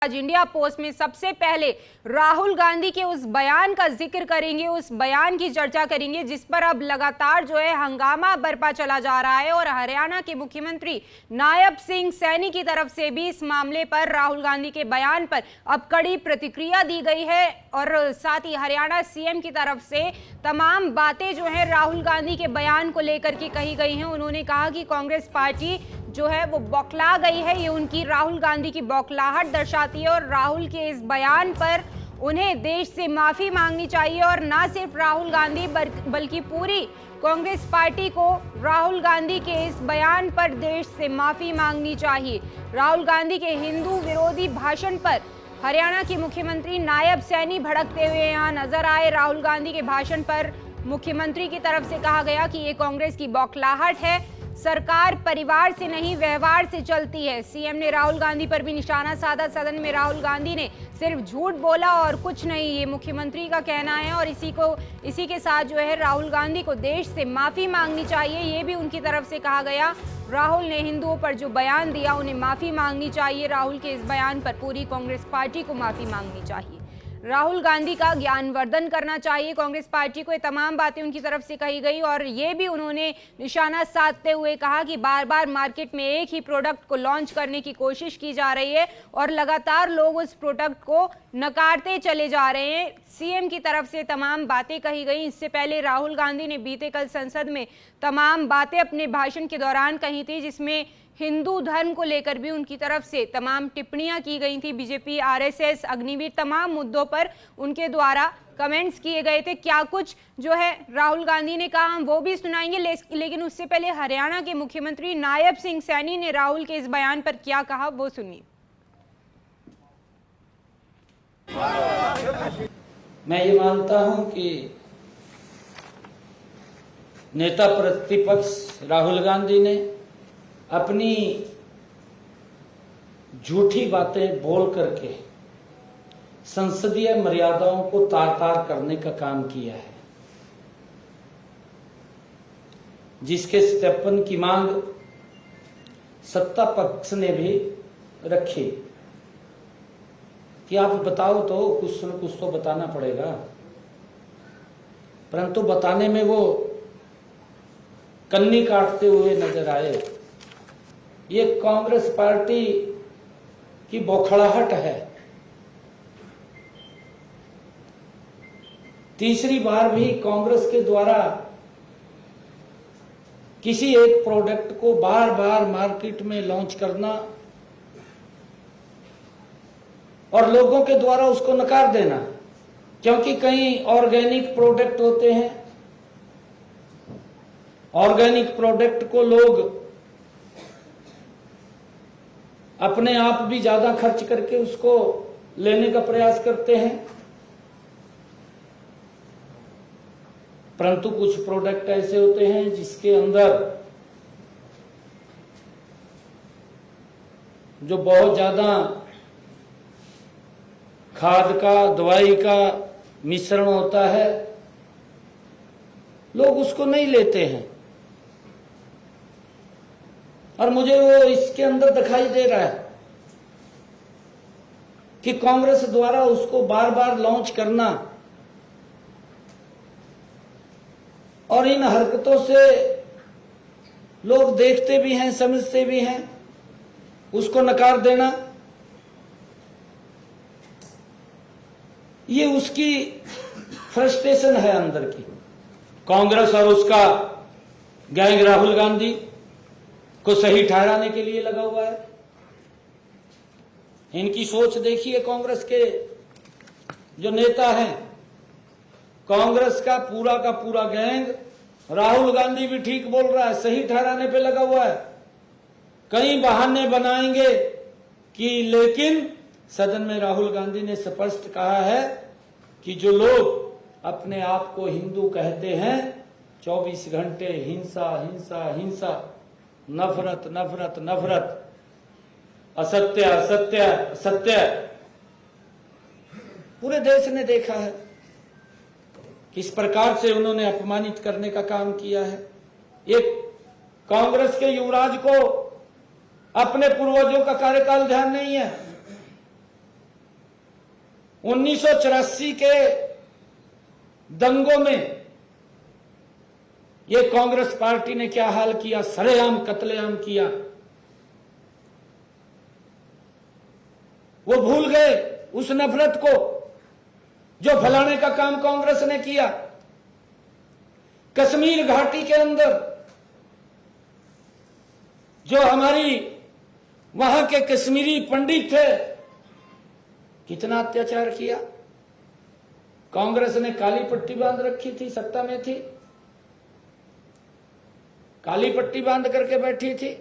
आज India post में सबसे पहले राहुल गांधी के उस बयान का जिक्र करेंगे, उस बयान की चर्चा करेंगे जिस पर अब लगातार जो है हंगामा बरपा चला जा रहा है। और हरियाणा के मुख्यमंत्री नायब सिंह सैनी की तरफ से भी इस मामले पर राहुल गांधी के बयान पर अब कड़ी प्रतिक्रिया दी गई है। और साथ ही हरियाणा सीएम की तरफ से तमाम बातें जो है राहुल गांधी के बयान को लेकर के कही गई हैं। उन्होंने कहा कि कांग्रेस पार्टी जो है वो बौखला गई है, ये उनकी राहुल गांधी की बौखलाहट दर्शाती है। और राहुल के इस बयान पर उन्हें देश से माफी मांगनी चाहिए। और ना सिर्फ राहुल गांधी बल्कि पूरी कांग्रेस पार्टी को राहुल गांधी के इस बयान पर देश से माफी मांगनी चाहिए। राहुल गांधी के हिंदू विरोधी भाषण पर हरियाणा के मुख्यमंत्री नायब सैनी भड़कते हुए यहाँ नजर आए। राहुल गांधी के भाषण पर मुख्यमंत्री की तरफ से कहा गया कि ये कांग्रेस की बौखलाहट है, सरकार परिवार से नहीं व्यवहार से चलती है। सीएम ने राहुल गांधी पर भी निशाना साधा। सदन में राहुल गांधी ने सिर्फ झूठ बोला और कुछ नहीं, ये मुख्यमंत्री का कहना है। और इसी के साथ जो है राहुल गांधी को देश से माफी मांगनी चाहिए, ये भी उनकी तरफ से कहा गया। राहुल ने हिंदुओं पर जो बयान दिया उन्हें माफी मांगनी चाहिए। राहुल के इस बयान पर पूरी कांग्रेस पार्टी को माफी मांगनी चाहिए। राहुल गांधी का ज्ञानवर्धन करना चाहिए कांग्रेस पार्टी को। ये तमाम बातें उनकी तरफ से कही गई। और ये भी उन्होंने निशाना साधते हुए कहा कि बार बार मार्केट में एक ही प्रोडक्ट को लॉन्च करने की कोशिश की जा रही है और लगातार लोग उस प्रोडक्ट को नकारते चले जा रहे हैं। सीएम की तरफ से तमाम बातें कही गई। इससे पहले राहुल गांधी ने बीते कल संसद में तमाम बातें अपने भाषण के दौरान कही थी, जिसमें हिंदू धर्म को लेकर भी उनकी तरफ से तमाम टिप्पणियां की गई थी। बीजेपी, आरएसएस, अग्निवीर, तमाम मुद्दों पर उनके द्वारा कमेंट्स किए गए थे। क्या कुछ जो है राहुल गांधी ने कहा हम वो भी सुनाएंगे, लेकिन उससे पहले हरियाणा के मुख्यमंत्री नायब सिंह सैनी ने राहुल के इस बयान पर क्या कहा वो सुनिए। मैं ये मानता हूं कि नेता प्रतिपक्ष राहुल गांधी ने अपनी झूठी बातें बोल करके संसदीय मर्यादाओं को तार-तार करने का काम किया है, जिसके सत्यापन की मांग सत्ता पक्ष ने भी रखी कि आप बताओ तो, कुछ न कुछ तो बताना पड़ेगा। परंतु बताने में वो कन्नी काटते हुए नजर आए। ये कांग्रेस पार्टी की बौखलाहट है। तीसरी बार भी कांग्रेस के द्वारा किसी एक प्रोडक्ट को बार बार मार्केट में लॉन्च करना और लोगों के द्वारा उसको नकार देना, क्योंकि कई ऑर्गेनिक प्रोडक्ट होते हैं। ऑर्गेनिक प्रोडक्ट को लोग अपने आप भी ज्यादा खर्च करके उसको लेने का प्रयास करते हैं, परंतु कुछ प्रोडक्ट ऐसे होते हैं जिसके अंदर जो बहुत ज्यादा खाद का, दवाई का मिश्रण होता है, लोग उसको नहीं लेते हैं। और मुझे वो इसके अंदर दिखाई दे रहा है कि कांग्रेस द्वारा उसको बार बार लॉन्च करना और इन हरकतों से लोग देखते भी हैं, समझते भी हैं, उसको नकार देना, ये उसकी फ्रस्ट्रेशन है अंदर की। कांग्रेस और उसका गैंग राहुल गांधी को सही ठहराने के लिए लगा हुआ है। इनकी सोच देखिए। कांग्रेस के जो नेता हैं, कांग्रेस का पूरा गैंग, राहुल गांधी भी ठीक बोल रहा है, सही ठहराने पे लगा हुआ है। कई बहाने बनाएंगे कि, लेकिन सदन में राहुल गांधी ने स्पष्ट कहा है कि जो लोग अपने आप को हिंदू कहते हैं, 24 घंटे हिंसा हिंसा हिंसा, नफरत नफरत नफरत, असत्य असत्य असत्य, पूरे देश ने देखा है किस प्रकार से उन्होंने अपमानित करने का काम किया है। एक कांग्रेस के युवराज को अपने पूर्वजों का कार्यकाल ध्यान नहीं है। 1984 के दंगों में ये कांग्रेस पार्टी ने क्या हाल किया, सरेआम कत्लेआम किया। वो भूल गए उस नफरत को जो फैलाने का काम कांग्रेस ने किया। कश्मीर घाटी के अंदर जो हमारी वहां के कश्मीरी पंडित थे, कितना अत्याचार किया। कांग्रेस ने काली पट्टी बांध रखी थी, सत्ता में थी, काली पट्टी बांध करके बैठी थी।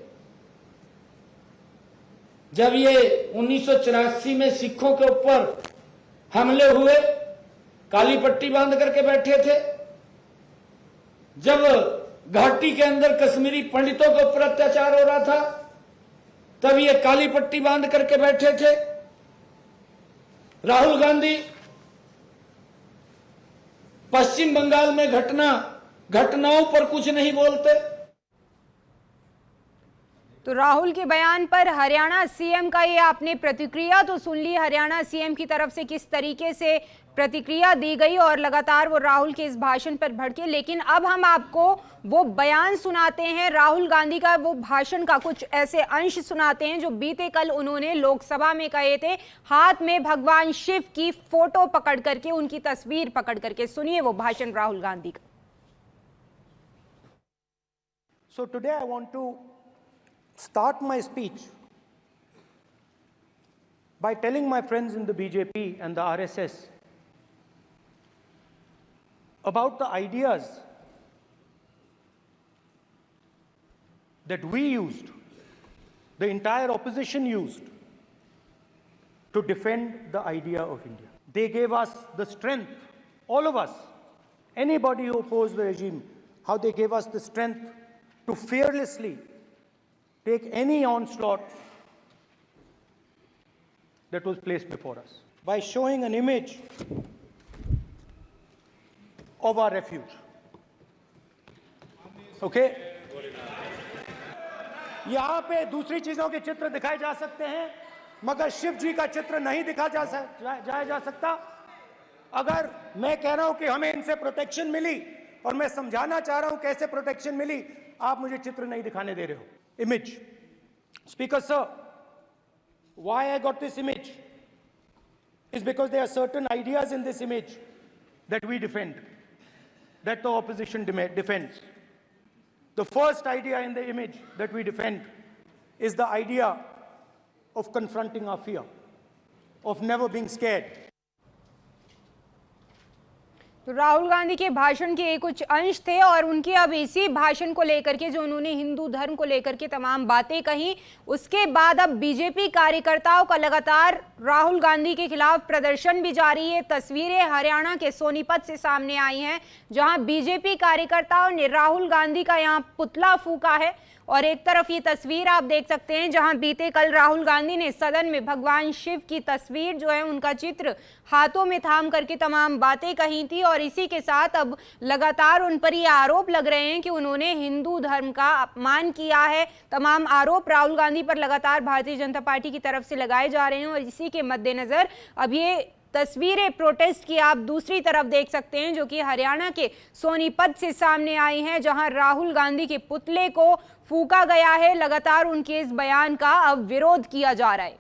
जब ये 1984 में सिखों के ऊपर हमले हुए, काली पट्टी बांध करके बैठे थे। जब घाटी के अंदर कश्मीरी पंडितों के ऊपर अत्याचार हो रहा था, तब ये काली पट्टी बांध करके बैठे थे। राहुल गांधी पश्चिम बंगाल में घटनाओं पर कुछ नहीं बोलते। तो राहुल के बयान पर हरियाणा सीएम का ये आपने प्रतिक्रिया तो सुन ली, हरियाणा सीएम की तरफ से किस तरीके से प्रतिक्रिया दी गई और लगातार वो राहुल के इस भाषण पर भड़के। लेकिन अब हम आपको वो बयान सुनाते हैं, राहुल गांधी का वो भाषण का कुछ ऐसे अंश सुनाते हैं जो बीते कल उन्होंने लोकसभा में कहे थे, हाथ में भगवान शिव की फोटो पकड़ करके, उनकी तस्वीर पकड़ करके। सुनिए वो भाषण राहुल गांधी का। So today I want to start my speech by telling my friends in the BJP and the RSS about the ideas that we used, the entire opposition used, to defend the idea of India. They gave us the strength, all of us, anybody who opposed the regime, how they gave us the strength to fearlessly take any onslaught that was placed before us by showing an image of our refuge. Okay? यहां पे दूसरी चीजों के चित्र दिखाए जा सकते हैं, मगर शिव जी का चित्र नहीं दिखाया जा सकता। अगर मैं कह रहा हूं कि हमें इनसे प्रोटेक्शन मिली और मैं समझाना चाह रहा हूं कैसे प्रोटेक्शन मिली, आप मुझे चित्र नहीं दिखाने दे रहे हो। Image. Speaker sir, why I got this image is because there are certain ideas in this image that we defend, that the opposition defends. The first idea in the image that we defend is the idea of confronting our fear, of never being scared. तो राहुल गांधी के भाषण के कुछ अंश थे और उनके अब इसी भाषण को लेकर के, जो उन्होंने हिंदू धर्म को लेकर के तमाम बातें कही, उसके बाद अब बीजेपी कार्यकर्ताओं का लगातार राहुल गांधी के खिलाफ प्रदर्शन भी जारी है। तस्वीरें हरियाणा के सोनीपत से सामने आई हैं, जहां बीजेपी कार्यकर्ताओं ने राहुल गांधी का यहां पुतला फूंका है। और एक तरफ ये तस्वीर आप देख सकते हैं जहां बीते कल राहुल गांधी ने सदन में भगवान शिव की तस्वीर जो है, उनका चित्र हाथों में थाम करके तमाम बातें कही थी। और इसी के साथ अब लगातार उन पर ये आरोप लग रहे हैं कि उन्होंने हिंदू धर्म का अपमान किया है। तमाम आरोप राहुल गांधी पर लगातार भारतीय जनता पार्टी की तरफ से लगाए जा रहे हैं। और इसी के मद्देनजर अब ये तस्वीरें प्रोटेस्ट की आप दूसरी तरफ देख सकते हैं, जो कि हरियाणा के सोनीपत से सामने आई हैं, जहां राहुल गांधी के पुतले को फूंका गया है। लगातार उनके इस बयान का अब विरोध किया जा रहा है।